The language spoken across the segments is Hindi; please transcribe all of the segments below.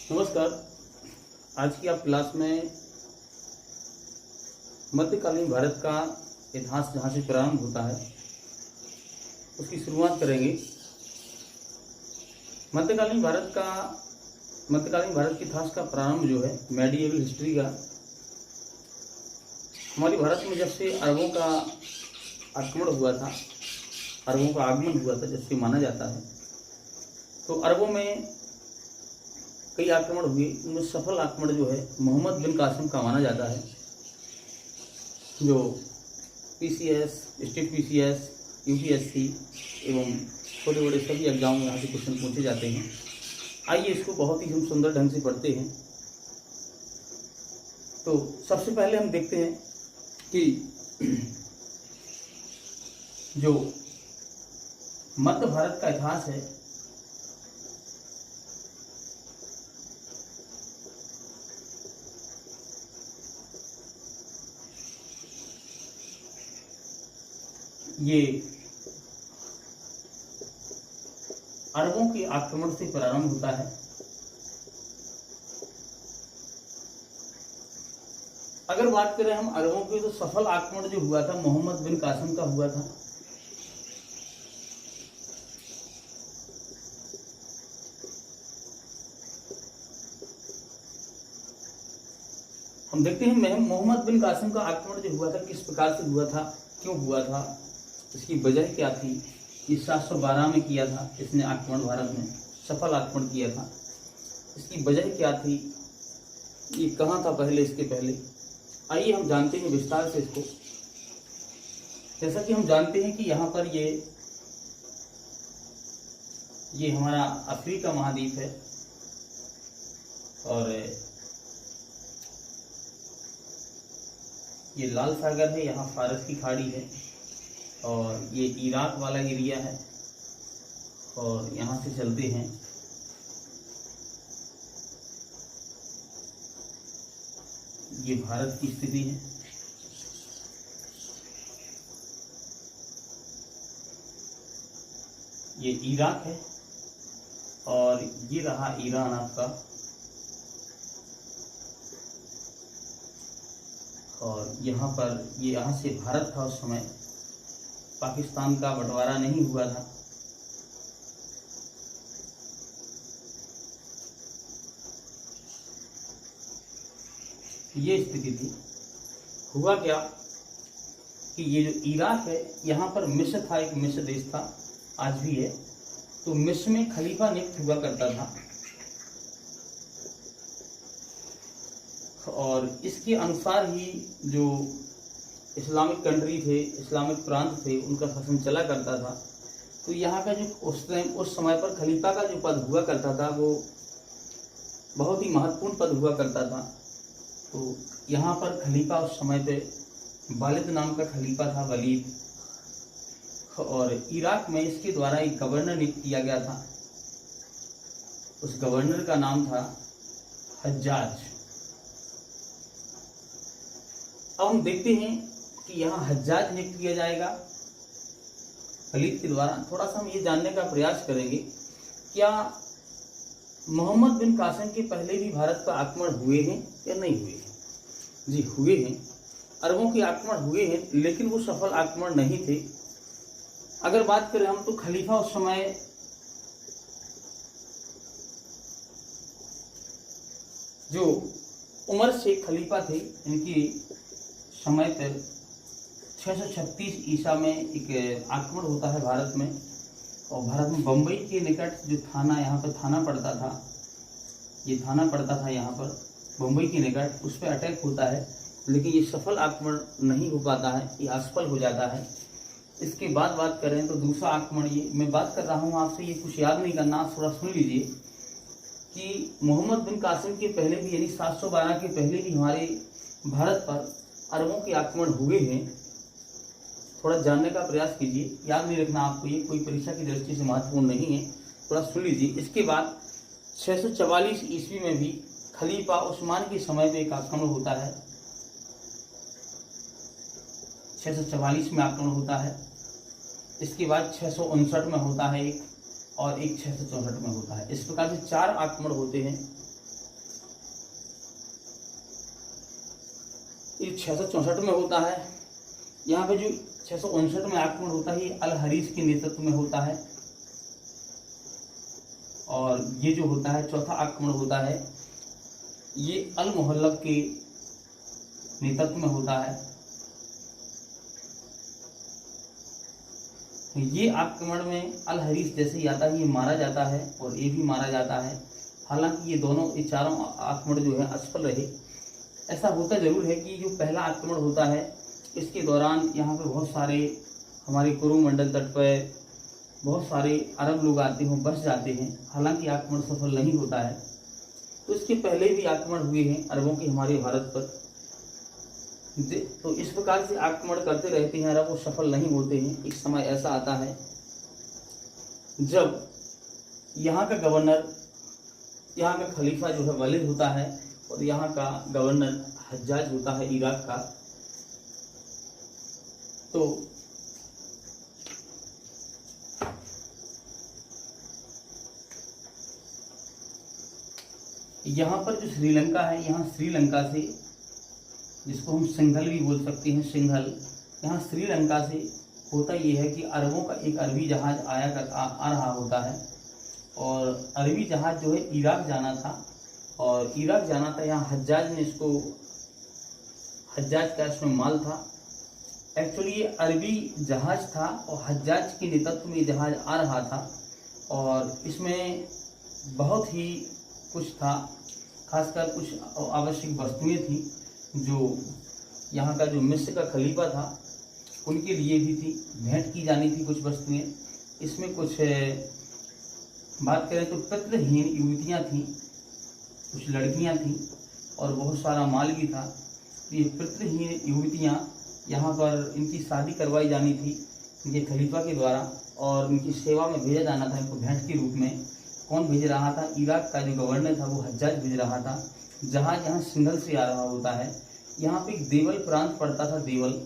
नमस्कार। आज की आप क्लास में मध्यकालीन भारत का इतिहास जहाँ से प्रारंभ होता है उसकी शुरुआत करेंगे। मध्यकालीन भारत के इतिहास का प्रारंभ जो है मेडिएवल हिस्ट्री का हमारे भारत में जब से अरबों का आक्रमण हुआ था, अरबों का आगमन हुआ था जब से माना जाता है। तो अरबों में कई आक्रमण हुए, उनमें सफल आक्रमण जो है मोहम्मद बिन कासिम का माना जाता है, जो पीसीएस, स्टेट पीसीएस, यूपीएससी एवं छोटे बड़े सभी एग्जाम में यहाँ से क्वेश्चन पूछे जाते हैं। आइए इसको बहुत ही हम सुंदर ढंग से पढ़ते हैं। तो सबसे पहले हम देखते हैं कि जो मध्य भारत का इतिहास है ये अरबों के आक्रमण से प्रारंभ होता है। अगर बात करें हम अरबों के, तो सफल आक्रमण जो हुआ था मोहम्मद बिन कासिम का हुआ था। हम देखते हैं मोहम्मद बिन कासिम का आक्रमण जो हुआ था किस प्रकार से हुआ था, क्यों हुआ था, इसकी वजह क्या थी। ये 712 में किया था इसने आक्रमण, भारत में सफल आक्रमण किया था। इसकी वजह क्या थी, ये कहाँ था पहले, इसके पहले आइए हम जानते हैं विस्तार से इसको। जैसा कि हम जानते हैं कि यहाँ पर ये हमारा अफ्रीका महाद्वीप है और ये लाल सागर है, यहाँ फारस की खाड़ी है और ये इराक वाला एरिया है और यहाँ से चलते हैं ये भारत की स्थिति है। ये इराक है और ये रहा ईरान आपका, और यहाँ पर ये यहाँ से भारत था। उस समय पाकिस्तान का बंटवारा नहीं हुआ था। ये स्थिति थी। हुआ क्या कि ये जो इराक है, यहाँ पर मिस्र था, एक मिस्र देश था, आज भी है। तो मिस्र में खलीफा नियुक्त हुआ करता था और इसके अनुसार ही जो इस्लामिक कंट्री थे, इस्लामिक प्रांत थे, उनका शासन चला करता था। तो यहाँ का जो उस समय पर खलीफा का जो पद हुआ करता था वो बहुत ही महत्वपूर्ण पद हुआ करता था। तो यहाँ पर खलीफा उस समय पे वालिद नाम का खलीफा था, वलीद, और इराक में इसके द्वारा एक गवर्नर नियुक्त किया गया था। उस गवर्नर का नाम था हज्जाज। अब हम देखते हैं कि यहाँ हज्जाज नियुक्त किया जाएगा वलीद के द्वारा। थोड़ा सा हम ये जानने का प्रयास करेंगे, क्या मोहम्मद बिन कासिम के पहले भी भारत पर आक्रमण हुए हैं या नहीं हुए हैं? जी हुए हैं, अरबों के आक्रमण हुए हैं, लेकिन वो सफल आक्रमण नहीं थे। अगर बात करें हम, तो खलीफा उस समय जो उमर शेख खलीफा थे, इनकी समय पर 636 ईसा में एक आक्रमण होता है भारत में, और भारत में बम्बई के निकट जो थाना, यहाँ पर थाना पड़ता था, ये थाना पड़ता था यहाँ पर बम्बई के निकट, उस पर अटैक होता है। लेकिन ये सफल आक्रमण नहीं हो पाता है, ये असफल हो जाता है। इसके बाद बात करें तो दूसरा आक्रमण, ये मैं बात कर रहा हूँ आपसे, ये कुछ याद नहीं करना, आप थोड़ा सुन लीजिए कि मोहम्मद बिन कासिम के पहले भी, यानी 712 के पहले भी हमारे भारत पर अरबों के आक्रमण हुए हैं। थोड़ा जानने का प्रयास कीजिए, याद नहीं रखना आपको, ये कोई परीक्षा की दृष्टि से महत्वपूर्ण नहीं है, थोड़ा सुन लीजिए। इसके बाद 644 ईस्वी में भी खलीफा उस्मान के समय में एक आक्रमण होता है, 644 में आक्रमण होता है। इसके बाद 659 में होता है एक, और एक 664 में होता है। इस प्रकार से 4 आक्रमण होते हैं ये 664 में होता है। यहाँ पे जो 659 में आक्रमण होता है ये अल हरीस के नेतृत्व में होता है। और ये जो होता है चौथा आक्रमण होता है ये अल मुहल्लक के नेतृत्व में होता है। ये आक्रमण में अल हरीस जैसे ही आता है ये मारा जाता है और ये भी मारा जाता है। हालांकि ये चारों आक्रमण जो है असफल रहे। ऐसा होता जरूर है कि जो पहला आक्रमण होता है इसके दौरान यहाँ पे बहुत सारे हमारे कुरुमंडल तट पर बहुत सारे अरब लोग आते हैं, बस जाते हैं। हालांकि आक्रमण सफल नहीं होता है। तो इसके पहले भी आक्रमण हुए हैं अरबों के हमारे भारत पर। तो इस प्रकार से आक्रमण करते रहते हैं अरब, वो सफल नहीं होते हैं। एक समय ऐसा आता है जब यहाँ का गवर्नर, यहाँ का खलीफा जो है वलीद होता है और यहाँ का गवर्नर हज्जाज होता है इराक का। तो यहाँ पर जो श्रीलंका है, यहाँ श्रीलंका से, जिसको हम सिंघल भी बोल सकते हैं, सिंघल, यहाँ श्रीलंका से होता ये है कि अरबों का एक अरबी जहाज आ रहा होता है। और अरबी जहाज जो है इराक जाना था और इराक जाना था। यहाँ हज्जाज ने इसको, हज्जाज का इसमें माल था। एक्चुअली ये अरबी जहाज था और हज्जाज के नेतृत्व में जहाज आ रहा था और इसमें बहुत ही कुछ था, खासकर कुछ आवश्यक वस्तुएं थी जो यहाँ का जो मिस्र का खलीफा था उनके लिए भी थी, भेंट की जानी थी कुछ वस्तुएं। इसमें कुछ बात करें तो पितृहीन युवतियाँ थीं, कुछ लड़कियाँ थीं और बहुत सारा माल भी था। ये पितृहीन युवतियाँ यहाँ पर इनकी शादी करवाई जानी थी इनके खलीफा के द्वारा और उनकी सेवा में भेजा जाना था इनको भेंट के रूप में। कौन भेज रहा था? इराक का जो गवर्नर था वो हज्जाज भेज रहा था। जहाज यहाँ सिंघल से आ रहा होता है। यहाँ पे एक देवल प्रांत पड़ता था, देवल,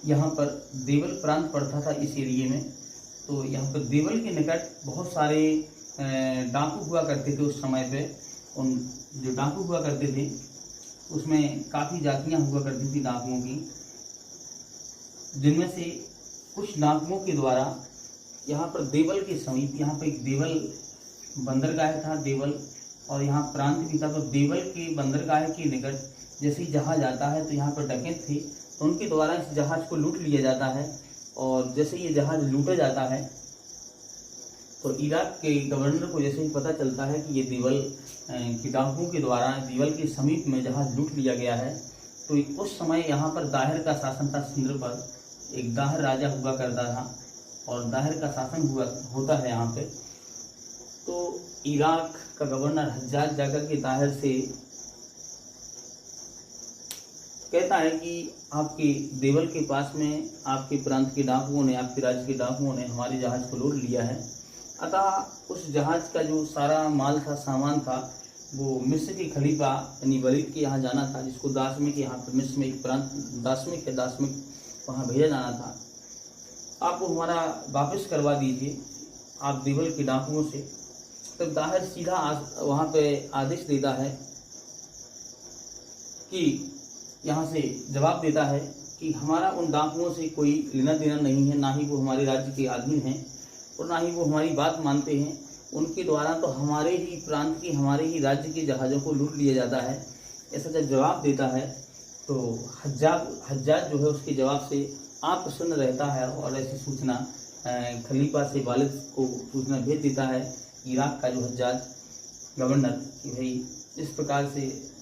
यहाँ पर देवल प्रांत पड़ता था इस एरिए में। तो यहाँ पर देवल के निकट बहुत सारे डाकू हुआ करते थे उस समय पे। उन जो डाकू हुआ करते थे उसमें काफ़ी जातियाँ हुआ करती थी डाकुओं की, जिनमें से कुछ डाकुओं के द्वारा यहाँ पर देवल के समीप, यहाँ पर एक देवल बंदरगाह था, देवल, और यहाँ प्रांत भी था। तो देवल के बंदरगाह के निकट जैसे ही जहाज आता है तो यहाँ पर डकैत थे, तो उनके द्वारा इस जहाज को लूट लिया जाता है। और जैसे ये जहाज लूटा जाता है तो इराक के गवर्नर को जैसे ही पता चलता है कि ये देवल की डाकुओं के द्वारा देवल के समीप में जहाज लूट लिया गया है, तो उस समय यहाँ पर दाहिर का शासन था सिंध पर। एक दाहिर राजा हुआ करता था और दाहिर का शासन होता है यहाँ पे। तो इराक का गवर्नर हज्जाज जाकर के दाहिर से कहता है कि आपके देवल के पास में आपके प्रांत के डाकुओं ने, आपके राज्य के डाकुओं ने हमारे जहाज को लूट लिया है। अतः उस जहाज का जो सारा माल था, सामान था, वो मिस्र के खलीफा यानी वलीद के यहाँ जाना था, जिसको दाशमिक, यहाँ पर मिस्र में एक प्रांत दाशमिक है, दाशमिक, वहाँ भेजा जाना था। आप वो हमारा वापस करवा दीजिए आप देवल के डाकुओं से। तब दाहिर सीधा वहाँ पे आदेश देता है कि यहाँ से जवाब देता है कि हमारा उन डाकुओं से कोई लेना देना नहीं है, ना ही वो हमारे राज्य के अधीन हैं और ना ही वो हमारी बात मानते हैं। उनके द्वारा तो हमारे ही प्रांत की, हमारे ही राज्य के जहाज़ों को लूट लिया जाता है। ऐसा जब जवाब देता है तो हज्जाज जो है उसके जवाब से आप प्रसन्न रहता है और ऐसी सूचना खलीफा से वालिद को सूचना भेज देता है इराक का जो हज्जाज गवर्नर कि भाई इस प्रकार से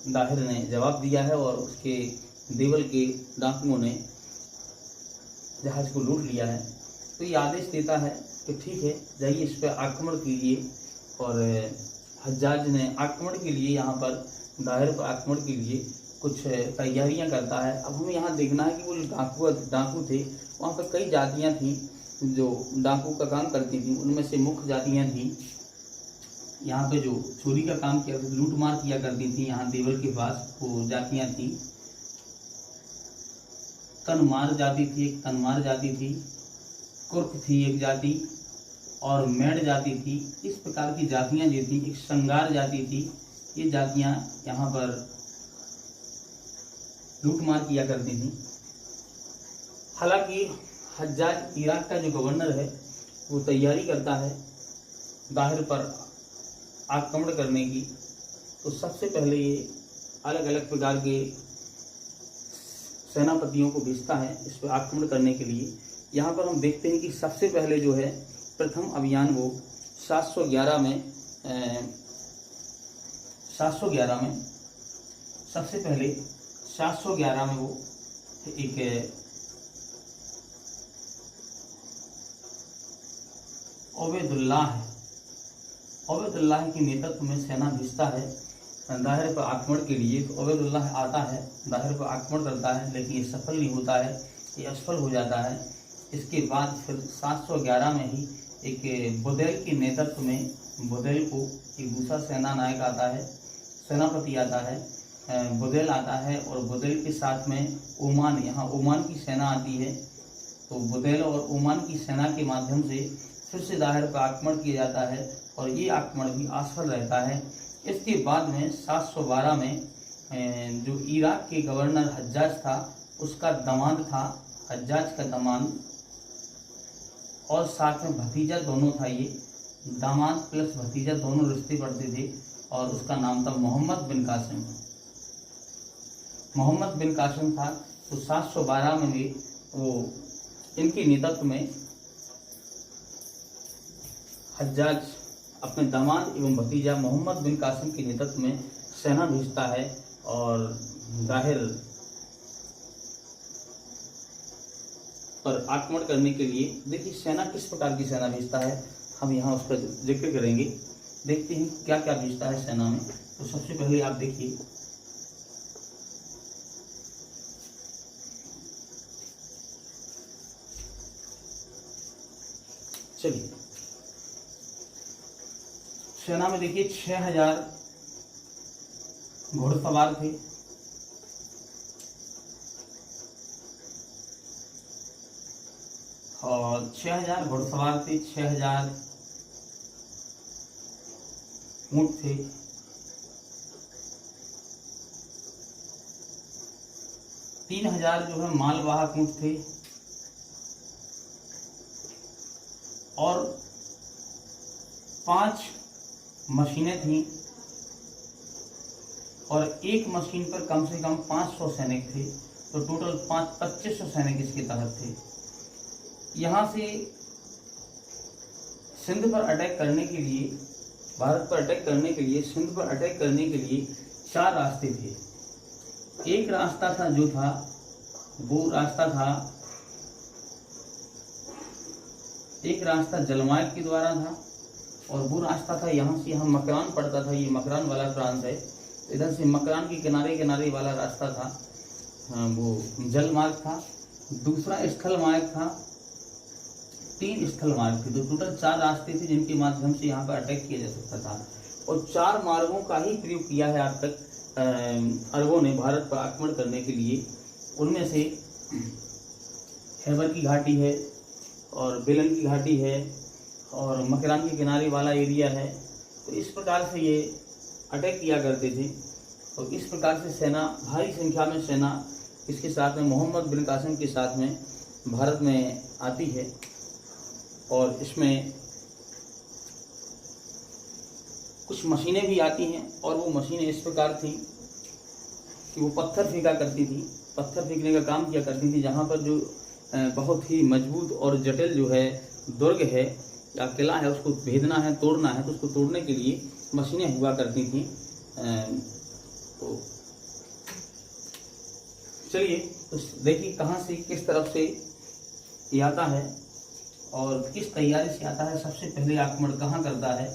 दाहिर ने जवाब दिया है और उसके देवल के डाकुओं ने जहाज को लूट लिया है। तो ये आदेश देता है कि ठीक है, जाइए इस पर आक्रमण कीजिए। और हज्जाज ने आक्रमण के लिए यहाँ पर दाहिर पर आक्रमण के लिए कुछ तैयारियां करता है। अब हमें यहाँ देखना है कि वो डाकू थे, वहाँ पर कई जातियाँ थीं जो डाकू का काम करती थी। उनमें से मुख्य जातियाँ थीं यहाँ पे जो चोरी का काम किया, लूटमार किया करती थी यहाँ देवल के पास, वो जातियाँ थी। तनमार जाति थी, एक तनमार जाति थी, कुर्क थी एक जाति, और मेड जाति थी। इस प्रकार की जातियाँ जो थी, एक संगार जाति थी। ये जातियाँ यहाँ पर लूटमार किया करती थी। हालांकि हज्जाज इराक का जो गवर्नर है वो तैयारी करता है दाहिर पर आक्रमण करने की, तो सबसे पहले ये अलग अलग प्रकार के सेनापतियों को भेजता है इस पर आक्रमण करने के लिए। यहाँ पर हम देखते हैं कि सबसे पहले जो है प्रथम अभियान वो 711 में सबसे पहले 711 में वो एक ओबेदुल्लाह के नेतृत्व में सेना भेजता है दाहिर पर आक्रमण के लिए। तो ओबेदुल्लाह आता है, दाहिर पर आक्रमण करता है, लेकिन ये सफल नहीं होता है, ये असफल हो जाता है। इसके बाद फिर 711 में ही एक बुदैल के नेतृत्व में, बुदैल को एक दूसरा सेना नायक आता है, सेनापति आता है, बुदैल आता है, और बुदैल के साथ में ओमान, यहाँ ओमान की सेना आती है। तो बुदैल और ओमान की सेना के माध्यम से फिर से दाहिर पर आक्रमण किया जाता है और ये आक्रमण भी असफल रहता है। इसके बाद में 712 में जो इराक के गवर्नर हज्जाज था उसका दामाद था, हज्जाज का दामाद और साथ में भतीजा दोनों था, ये दामाद प्लस भतीजा दोनों रिश्ते पड़ते थे, और उसका नाम था मोहम्मद बिन कासिम। मोहम्मद बिन कासिम था। तो 712 में भी वो इनके नेतृत्व में हज्जाज अपने दामाद एवं भतीजा मोहम्मद बिन कासिम के नेतृत्व में सेना भेजता है और दाहिर पर आक्रमण करने के लिए। देखिए सेना किस प्रकार की सेना भेजता है, हम यहाँ उसका जिक्र करेंगे। देखते हैं क्या क्या भेजता है सेना में। तो सबसे पहले आप देखिए, चलिए सेना में देखिए 6000 घुड़सवार थे, और 6000 घुड़सवार थे, 6000 ऊंट थे, 3000 जो है मालवाहक ऊंट थे, और 5 मशीनें थीं, और एक मशीन पर कम से कम 500 सैनिक थे। तो टोटल 2500 सैनिक इसके तहत थे। यहाँ से सिंध पर अटैक करने के लिए, भारत पर अटैक करने के लिए, सिंध पर अटैक करने के लिए 4 रास्ते थे। एक रास्ता था जो था वो रास्ता था, एक रास्ता जलमार्ग के द्वारा था, और वो रास्ता था यहाँ से, यहाँ मकरान पड़ता था, ये मकरान वाला प्रांत है, इधर से मकरान के किनारे किनारे वाला रास्ता था, वो जल मार्ग था। दूसरा स्थल मार्ग था, 3 स्थल मार्ग थे। तो टोटल 4 रास्ते थे जिनके माध्यम से यहाँ पर अटैक किया जा सकता था, और 4 मार्गों का ही प्रयोग किया है आज तक अरबों ने भारत पर आक्रमण करने के लिए। उनमें से खैबर की घाटी है, और बेलन की घाटी है, और मकरान के किनारे वाला एरिया है। तो इस प्रकार से ये अटैक किया करते थे। तो इस प्रकार से सेना, भारी संख्या में सेना इसके साथ में, मोहम्मद बिन कासिम के साथ में भारत में आती है, और इसमें कुछ मशीनें भी आती हैं, और वो मशीनें इस प्रकार थी कि वो पत्थर फेंका करती थी, पत्थर फेंकने का काम किया करती थी। जहाँ पर जो बहुत ही मजबूत और जटिल जो है दुर्ग है या किला है, उसको भेदना है, तोड़ना है, तो उसको तोड़ने के लिए मशीनें हुआ करती थी। तो चलिए तो देखिए कहाँ से, किस तरफ से ये आता है और किस तैयारी से आता है। सबसे पहले आक्रमण कहाँ करता है,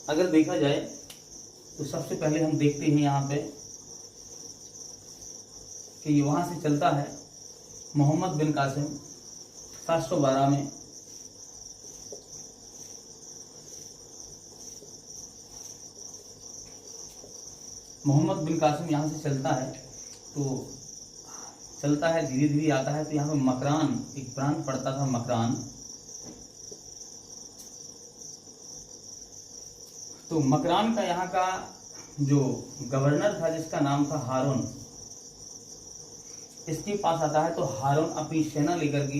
अगर देखा जाए तो सबसे पहले हम देखते हैं यहाँ पे कि ये वहाँ से चलता है मोहम्मद बिन कासिम 712 में, मोहम्मद बिन कासिम यहाँ से चलता है, तो चलता है धीरे धीरे आता है। तो यहाँ पे मकरान एक प्रांत पड़ता था, मकरान। तो मकरान का यहाँ का जो गवर्नर था जिसका नाम था हारून, इसके पास आता है। तो हारून अपनी सेना लेकर के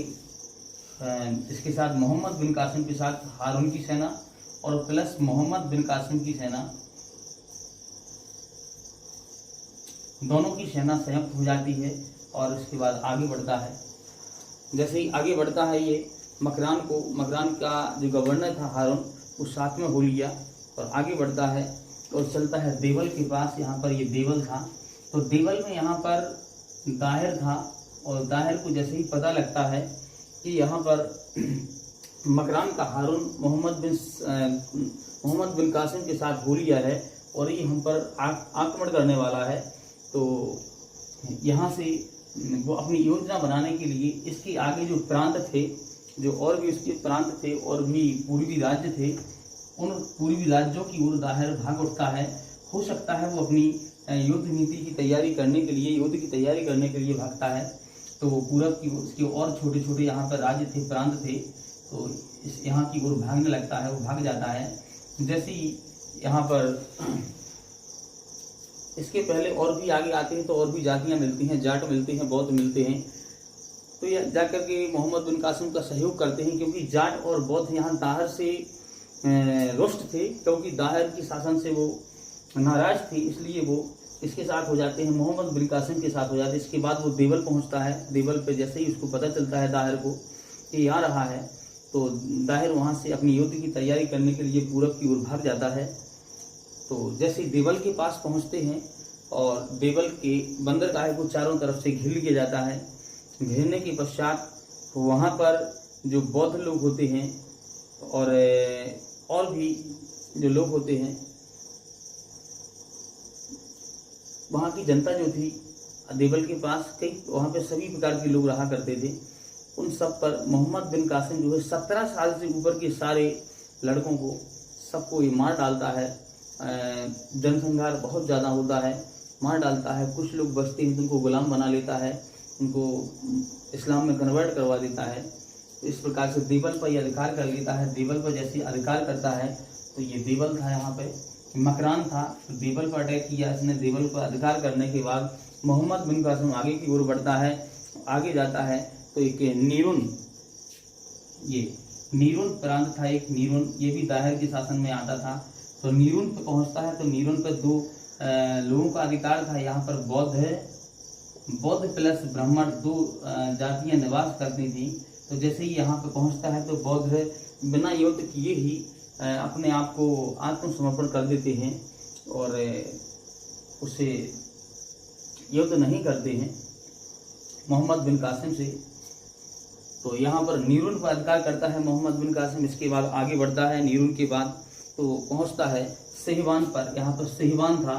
इसके साथ मोहम्मद बिन कासिम के साथ हारून की सेना और प्लस मोहम्मद बिन कासिम की सेना, दोनों की सेना संयुक्त हो जाती है और इसके बाद आगे बढ़ता है। जैसे ही आगे बढ़ता है ये मकरान का जो गवर्नर था हारून, वो साथ में हो लिया और आगे बढ़ता है और चलता है देवल के पास। यहाँ पर ये देवल था, तो देवल में यहाँ पर दाहिर था और दाहिर को जैसे ही पता लगता है कि यहाँ पर मकरान का हारून मोहम्मद बिन कासिम के साथ हो लिया है और ये हम पर आक्रमण करने वाला है, तो यहाँ से वो अपनी योजना बनाने के लिए इसके आगे जो प्रांत थे, जो और भी उसके प्रांत थे और भी पूर्वी राज्य थे, उन पूर्वी राज्यों की ओर दाहिर भाग उठता है। हो सकता है वो अपनी युद्ध नीति की तैयारी करने के लिए, युद्ध की तैयारी करने के लिए भागता है। तो वो पूरब की उसके और छोटे छोटे यहाँ पर राज्य थे, प्रांत थे, तो इस यहाँ की ओर भागने लगता है, वो भाग जाता है। जैसे ही यहाँ पर इसके पहले और भी आगे आते हैं तो और भी जातियाँ मिलती हैं, जाट मिलते हैं, बौद्ध मिलते हैं। तो यह जाकर के मोहम्मद बिन कासिम का सहयोग करते हैं, क्योंकि जाट और बौद्ध यहाँ दाहिर से रुष्ट थे, क्योंकि दाहिर की शासन से वो नाराज थे, इसलिए वो इसके साथ हो जाते हैं, मोहम्मद बिन कासिम के साथ हो जाते हैं। इसके बाद वो देवल पहुंचता है। देवल पे जैसे ही उसको पता चलता है दाहिर को कि आ रहा है, तो दाहिर वहाँ से अपनी युद्ध की तैयारी करने के लिए पूरब की ओर भाग जाता है। तो जैसे देवल के पास पहुँचते हैं और देवल के बंदरगाह को चारों तरफ से घेर लिया जाता है। घेरने के पश्चात वहाँ पर जो बौद्ध लोग होते हैं और भी जो लोग होते हैं, वहाँ की जनता जो थी देवल के पास, कई वहाँ पे सभी प्रकार के लोग रहा करते थे, उन सब पर मोहम्मद बिन कासिम जो है 17 साल से ऊपर के सारे लड़कों को सबको ये मार डालता है। जनसंहार बहुत ज़्यादा होता है, मार डालता है। कुछ लोग बचते हैं, उनको गुलाम बना लेता है, उनको इस्लाम में कन्वर्ट करवा देता है। तो इस प्रकार से देवल पर यह अधिकार कर लेता है। देवल पर जैसे अधिकार करता है, तो ये देवल था, यहाँ पे मकरान था, तो देवल पर अटैक किया इसने। देवल पर अधिकार करने के बाद मोहम्मद बिन कासिम आगे की ओर बढ़ता है, आगे जाता है। तो एक नीरून प्रांत था, एक नीरून, ये भी दाहिर के शासन में आता था। तो नीरून पे पहुंचता है, तो नीरून पर 2 लोगों का अधिकार था। यहाँ पर बौद्ध प्लस ब्राह्मण 2 जातियां निवास करती थी। तो जैसे ही यहाँ पे पहुंचता है, तो बौद्ध बिना युद्ध किए ही अपने आप को आत्मसमर्पण कर देते हैं और उसे युद्ध नहीं करते हैं मोहम्मद बिन कासिम से। तो यहाँ पर नीरून पर अधिकार करता है मोहम्मद बिन कासिम। इसके बाद आगे बढ़ता है, नीरून के बाद तो पहुँचता है सेहवान पर। यहाँ पर सेहवान था,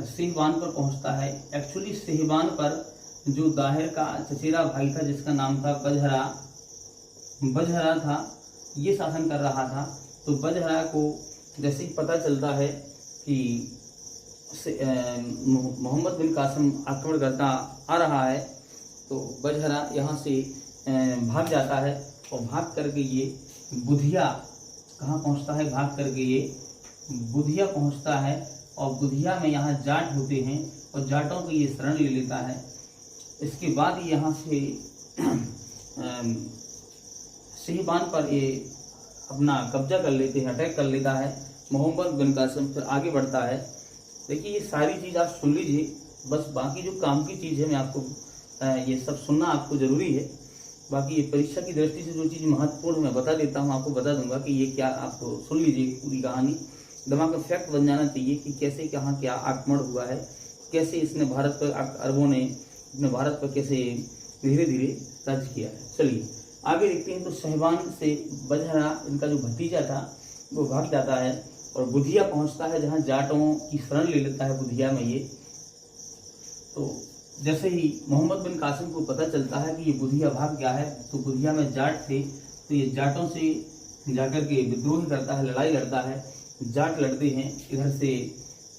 सेहवान पर पहुँचता है। एक्चुअली सेहवान पर जो दाहिर का चचेरा भाई था, जिसका नाम था बजहरा था, ये शासन कर रहा था। तो बजहरा को जैसे ही पता चलता है कि मोहम्मद बिन कासिम आक्रमण करता आ रहा है, तो बजहरा यहाँ से भाग जाता है और भाग करके ये बुधिया कहाँ पहुँचता है, भाग करके ये बुधिया पहुँचता है। और बुधिया में यहाँ जाट होते हैं और जाटों को ये शरण ले लेता है। इसके बाद यहाँ से सेहवान पर ये अपना कब्जा कर लेते हैं, अटैक कर लेता है मोहम्मद बिन कासिम। फिर आगे बढ़ता है। देखिए ये सारी चीज़ आप सुन लीजिए, बस बाकी जो काम की चीज़ है मैं आपको ये सब सुनना आपको ज़रूरी है। बाकी ये परीक्षा की दृष्टि से जो चीज़ महत्वपूर्ण मैं बता देता हूँ, आपको बता दूंगा कि ये क्या, आपको सुन लीजिए पूरी कहानी, दिमाग में फैक्ट बन जाना चाहिए कि कैसे कहाँ क्या आक्रमण हुआ है, कैसे इसने भारत पर, अरबों ने अपने भारत पर कैसे धीरे धीरे राज्य किया है। चलिए आगे देखते हैं। तो सेहवान से बजहरा, इनका जो भतीजा था, वो भाग जाता है और बुधिया पहुंचता है, जहां जाटों की शरण ले लेता है बुधिया में ये। तो जैसे ही मोहम्मद बिन कासिम को पता चलता है कि ये बुधिया भाग गया है, तो बुधिया में जाट थे, तो ये जाटों से जाकर के विद्रोह करता है, लड़ाई लड़ता है। जाट लड़ते हैं, इधर से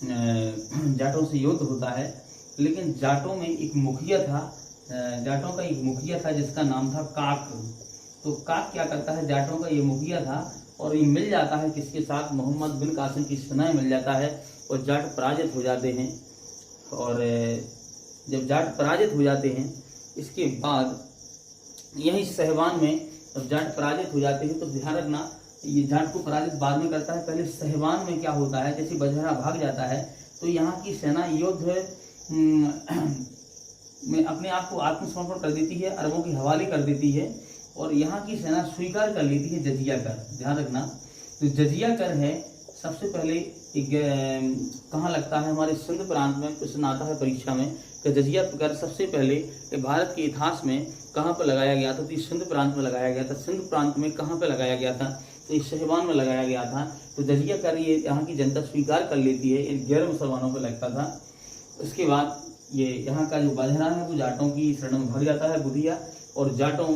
जाटों से युद्ध होता है। लेकिन जाटों में एक मुखिया था, जाटों का एक मुखिया था जिसका नाम था काक। तो काक क्या करता है, जाटों का ये मुखिया था, और ये मिल जाता है किसके साथ, मोहम्मद बिन कासिम की सेना में मिल जाता है और जाट पराजित हो जाते हैं। और जब जाट पराजित हो जाते हैं इसके बाद यही सहवान में जब जाट पराजित हो जाते हैं तो ध्यान रखना ये जाट को पराजित बाद में करता है, पहले सहवान में क्या होता है, जैसे बजरा भाग जाता है तो यहाँ की सेना युद्ध में अपने आप को आत्मसमर्पण कर देती है, अरबों के हवाले कर देती है और यहाँ की सेना स्वीकार कर लेती है जजिया कर। ध्यान रखना तो जजिया कर है सबसे पहले कहाँ लगता है, हमारे सिंध प्रांत में प्रश्न आता है परीक्षा में कि जजिया कर सबसे पहले भारत के इतिहास में कहाँ पर लगाया गया था, तो ये सिंध प्रांत में लगाया गया था। सिंध प्रांत में कहाँ पर लगाया गया था, तो इस सहवान में लगाया गया था। तो जजिया कर ये यहाँ की जनता स्वीकार कर लेती है, इन गैर मुसलमानों पर लगता था। उसके बाद ये यहाँ का जो बाजरा है वो जाटों की शरण में भर जाता है बुधिया, और जाटों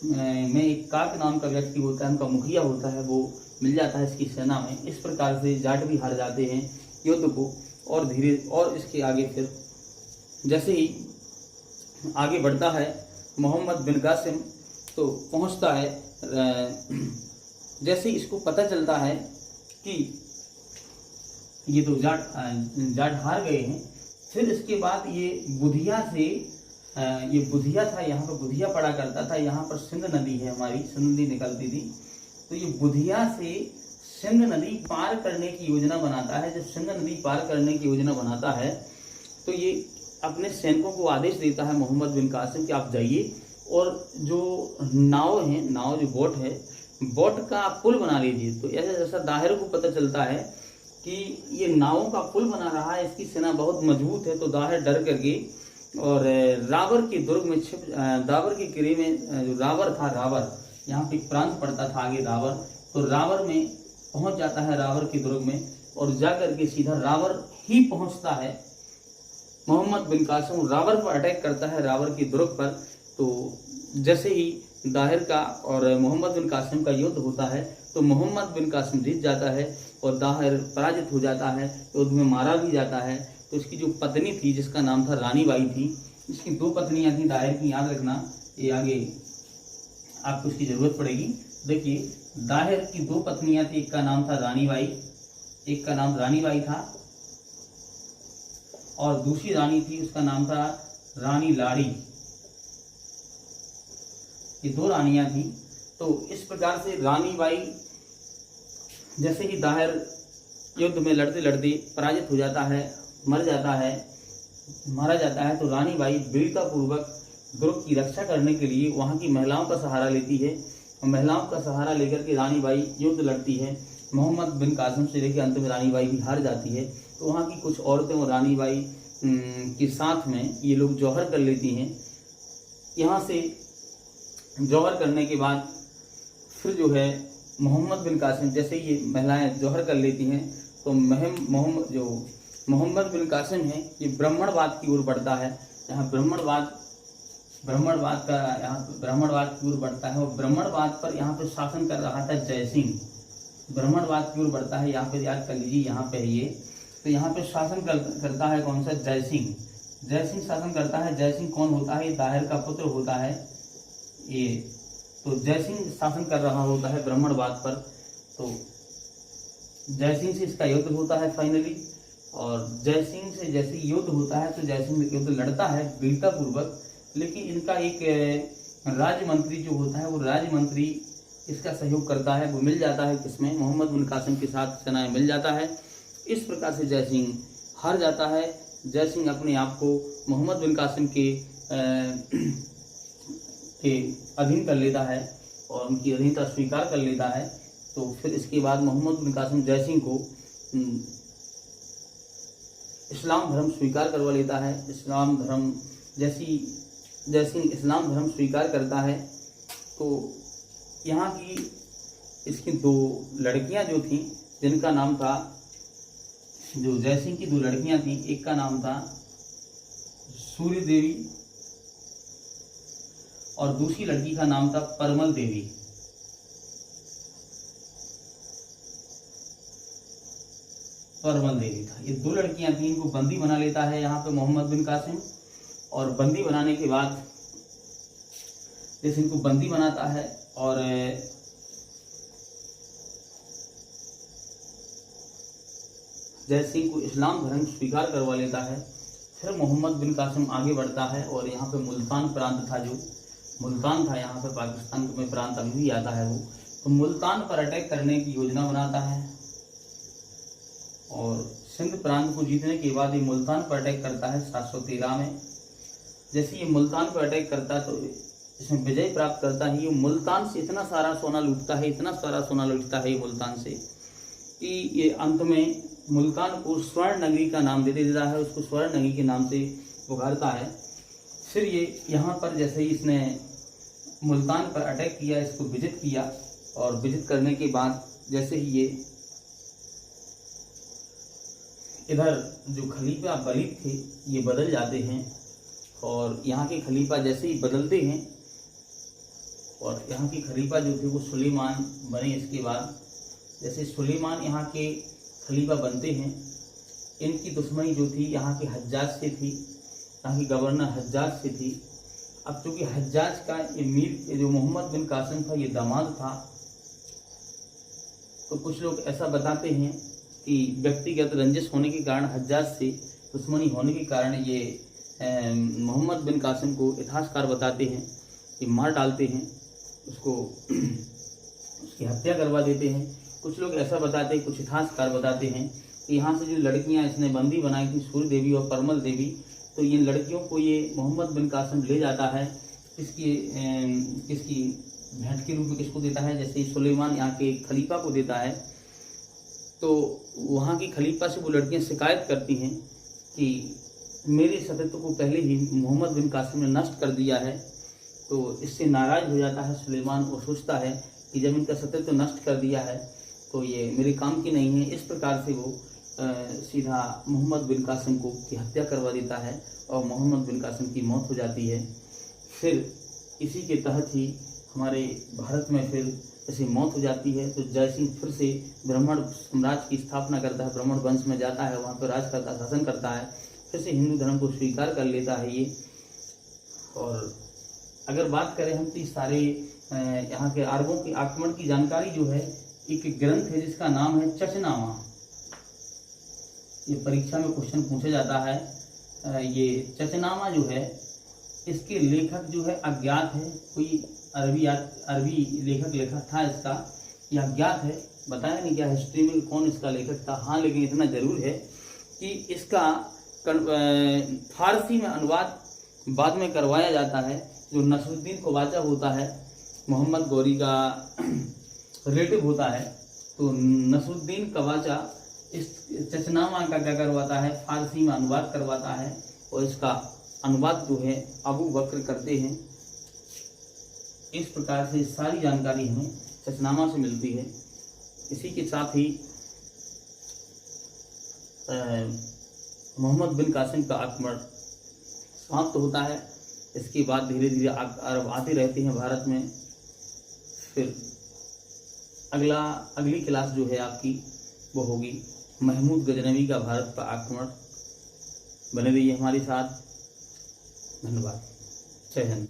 में एक काक नाम का व्यक्ति होता है, उनका मुखिया होता है, वो मिल जाता है इसकी सेना में। इस प्रकार से जाट भी हार जाते हैं युद्ध को। और धीरे और इसके आगे फिर जैसे ही आगे बढ़ता है मोहम्मद बिन कासिम तो पहुंचता है, जैसे इसको पता चलता है कि ये तो जाट हार गए हैं, फिर इसके बाद ये बुधिया से ये बुधिया था, यहाँ पर बुधिया पड़ा करता था, यहाँ पर सिंध नदी है, हमारी सिंध नदी निकलती थी। तो ये बुधिया से सिंध नदी पार करने की योजना बनाता है। जब सिंध नदी पार करने की योजना बनाता है तो ये अपने सैनिकों को आदेश देता है मोहम्मद बिन कासिम कि आप जाइए और जो नाव है, नाव जो बोट है, बोट का पुल बना लीजिए। तो ऐसा जैसा दाहिर को पता चलता है कि ये नावों का पुल बना रहा है, इसकी सेना बहुत मजबूत है, तो दाहिर डर करके और रावर के दुर्ग में दावर के किले में जो रावर था, रावर यहाँ पे प्रांत पड़ता था आगे रावर, तो रावर में पहुंच जाता है, रावर के दुर्ग में, और जाकर के सीधा रावर ही पहुंचता है। मोहम्मद बिन कासिम रावर पर अटैक करता है, रावर की दुर्ग पर। तो जैसे ही दाहिर का और मोहम्मद बिन कासिम का युद्ध होता है तो मोहम्मद बिन कासिम जीत जाता है और दाहिर पराजित हो जाता है, युद्ध में मारा भी जाता है। तो इसकी जो पत्नी थी जिसका नाम था रानी बाई थी, इसकी दो पत्नियां थी दाहिर की, याद रखना, ये आगे आपको इसकी जरूरत पड़ेगी। देखिए दाहिर की दो पत्नियां थी, एक का नाम था रानी बाई, एक का नाम रानी बाई था, और दूसरी रानी थी उसका नाम था रानी लाड़ी। ये दो रानियां थी। तो इस प्रकार से रानी बाई जैसे ही दाहिर युद्ध में लड़ते लड़ते पराजित हो जाता है, मारा जाता है, तो रानी बाई वीरता पूर्वक दुर्ग की रक्षा करने के लिए वहां की महिलाओं का सहारा लेती है, और महिलाओं का सहारा लेकर के रानी बाई युद्ध लड़ती है। मोहम्मद बिन कासिम से लेकर अंत में रानी बाई भी हार जाती है। तो वहाँ की कुछ औरतें और रानी बाई के साथ में ये लोग जौहर कर लेती हैं। यहाँ से जौहर करने के बाद फिर जो है मोहम्मद बिन कासिम, जैसे ये महिलाएं जौहर कर लेती हैं तो मोहम्मद बिन कासिम है ये ब्राह्मणवाद की ओर बढ़ता है। यहाँ ब्राह्मणवाद की ओर बढ़ता है, और ब्राह्मणवाद पर यहाँ पे शासन कर रहा था जयसिंह। ब्राह्मणवाद की ओर बढ़ता है, यहाँ पे याद कर लीजिए, यहाँ पे ये तो यहाँ पे शासन करता है कौन सा, जयसिंह। जयसिंह शासन करता है। जयसिंह कौन होता है, ये दाहिर का पुत्र होता है ये। तो जयसिंह शासन कर रहा होता है ब्राह्मणवाद पर। तो जयसिंह से इसका युद्ध होता है फाइनली, और जयसिंह से जैसे युद्ध होता है तो जयसिंह युद्ध लड़ता है वीरता पूर्वक, लेकिन इनका एक राज्य मंत्री जो होता है वो राज्य मंत्री इसका सहयोग करता है, वो मिल जाता है किसमें, मोहम्मद बिन कासिम के साथ सेना मिल जाता है। इस प्रकार से जयसिंह हार जाता है। जयसिंह अपने आप को मोहम्मद बिन कासिम के अधीन कर लेता है और उनकी अधीनता स्वीकार कर लेता है। तो फिर इसके बाद मोहम्मद बिन कासिम जयसिंह को इस्लाम धर्म स्वीकार करवा लेता है। इस्लाम धर्म जयसिंह इस्लाम धर्म स्वीकार करता है। तो यहाँ की इसकी दो लड़कियां जो थी, जिनका नाम था, जो जयसिंह की दो लड़कियां थी, एक का नाम था सूर्य देवी और दूसरी लड़की का नाम था परमल देवी। परमल देवी था, ये दो लड़कियां थी, इनको बंदी बना लेता है यहाँ पे मोहम्मद बिन कासिम। और बंदी बनाने के बाद जैसे इनको बंदी बनाता है और जय सिंह को इस्लाम धर्म स्वीकार करवा लेता है। फिर मोहम्मद बिन कासिम आगे बढ़ता है और यहाँ पे मुल्तान प्रांत था, जो मुल्तान था यहाँ पे पाकिस्तान में प्रांत अभी भी आता है वो, तो मुल्तान पर अटैक करने की योजना बनाता है और सिंध प्रांत को जीतने के बाद ये मुल्तान पर अटैक करता है 713 में। जैसे ये मुल्तान पर अटैक करता है तो इसमें विजय प्राप्त करता है। ये मुल्तान से इतना सारा सोना लूटता है, इतना सारा सोना लूटता है ये मुल्तान से, कि ये अंत में मुल्तान को स्वर्ण नगरी का नाम दे देता है, उसको स्वर्ण नगरी के नाम से पुकारता है। फिर ये यहाँ पर जैसे ही इसने मुल्तान पर अटैक किया, इसको विजित किया और विजित करने के बाद जैसे ही ये इधर जो खलीफा वलीद थे ये बदल जाते हैं और यहाँ के खलीफा जैसे ही बदलते हैं और यहाँ के खलीफा जो थे वो सुलेमान बने। इसके बाद जैसे सुलेमान यहाँ के खलीफा बनते हैं, इनकी दुश्मनी जो थी यहाँ के हज्जाज से थी, यहाँ की गवर्नर हज्जाज से थी। अब चूंकि हज्जाज का ये मीर जो मोहम्मद बिन कासिम था ये दामाद था, तो कुछ लोग ऐसा बताते हैं कि व्यक्तिगत रंजिश होने के कारण, हज्जाज से दुश्मनी होने के कारण ये मोहम्मद बिन कासिम को इतिहासकार बताते हैं कि मार डालते हैं, उसको उसकी हत्या करवा देते हैं। कुछ लोग ऐसा बताते हैं, कुछ इतिहासकार बताते हैं कि यहाँ से जो लड़कियाँ इसने बंदी बनाई थी, सूर्य देवी और परमल देवी, तो इन लड़कियों को ये मोहम्मद बिन कासिम ले जाता है। किसकी भेंट के रूप में किसको देता है, जैसे सुलेमान यहाँ के खलीफा को देता है। तो वहाँ की खलीफा से वो लड़कियाँ शिकायत करती हैं कि मेरे सतत्व को पहले ही मोहम्मद बिन कासिम ने नष्ट कर दिया है। तो इससे नाराज हो जाता है सुलेमान और सोचता है कि जब इनका सतत्व नष्ट कर दिया है तो ये मेरे काम की नहीं है। इस प्रकार से वो सीधा मोहम्मद बिन कासिम को की हत्या करवा देता है और मोहम्मद बिन कासिम की मौत हो जाती है। फिर इसी के तहत ही हमारे भारत में फिर ऐसी मौत हो जाती है। तो जय सिंह फिर से ब्राह्मण साम्राज्य की स्थापना करता है, ब्राह्मण वंश में जाता है, वहाँ पर राज करता, शासन करता है, फिर से हिंदू धर्म को स्वीकार कर लेता है ये। और अगर बात करें हम तो इस सारे यहाँ के अरबों के आक्रमण की जानकारी जो है, एक ग्रंथ है जिसका नाम है चचनामा। ये परीक्षा में क्वेश्चन पूछा जाता है। ये चचनामा जो है इसके लेखक जो है अज्ञात है, कोई अरबी लेखक लिखा था इसका, यह अज्ञात है, बताया नहीं क्या हिस्ट्री में कौन इसका लेखक था। हाँ, लेकिन इतना जरूर है कि इसका फारसी में अनुवाद बाद में करवाया जाता है। जो नसरुद्दीन कवाचा होता है, मोहम्मद गौरी का रिलेटिव होता है, तो नसरुद्दीन कवाचा इस चचनामा का क्या करवाता है, फारसी में अनुवाद करवाता है और इसका अनुवाद जो है अबू बकर करते हैं। इस प्रकार से सारी जानकारी हमें चचनामा से मिलती है। इसी के साथ ही मोहम्मद बिन कासिम का आक्रमण समाप्त होता है। इसके बाद धीरे धीरे अरब आते रहते हैं भारत में। फिर अगली क्लास जो है आपकी वो होगी महमूद गजनवी का भारत पर आक्रमण। बने रहिए हमारे साथ। धन्यवाद। जय हिंद।